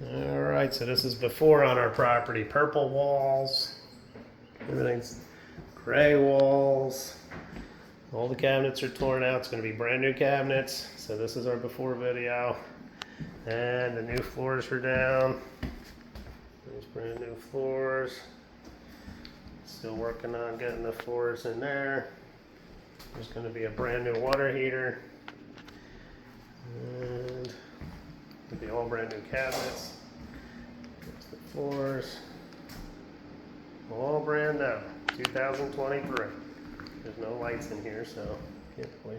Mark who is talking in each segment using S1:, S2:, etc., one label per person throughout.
S1: All right, so this is before on our property. Purple walls, everything's gray walls. All the cabinets are torn out. It's going to be brand new cabinets. So this is our before video. And the new floors are down. There's brand new floors. Still working on getting the floors in there. There's going to be a brand new water heater. And it'll be all brand new cabinets. There's the floors. All brand new. 2023. There's no lights in here, so can't play.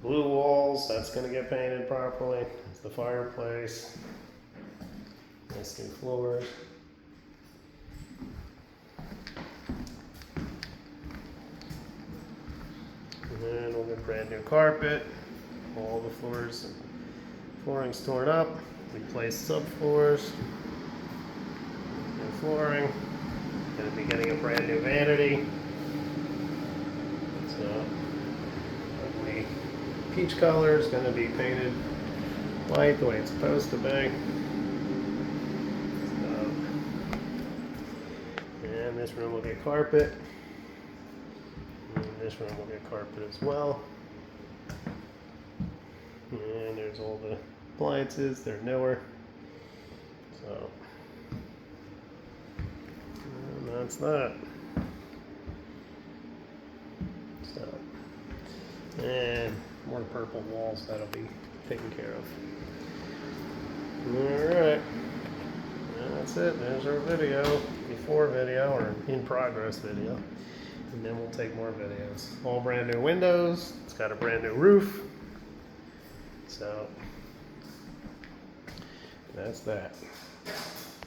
S1: Blue walls, that's going to get painted properly. It's the fireplace. Nice new floors. And then we'll get brand new carpet. All the flooring's torn up. Replace subfloors. New flooring. Going to be getting a brand new vanity. Ugly peach color is going to be painted white the way it's supposed to be. And this room will get carpet. And this room will get carpet as well. And there's all the appliances, they're newer. So, and that's that. And more purple walls that'll be taken care of. Alright. That's it. There's our video. Before video or in progress video. And then we'll take more videos. All brand new windows. It's got a brand new roof. So that's that.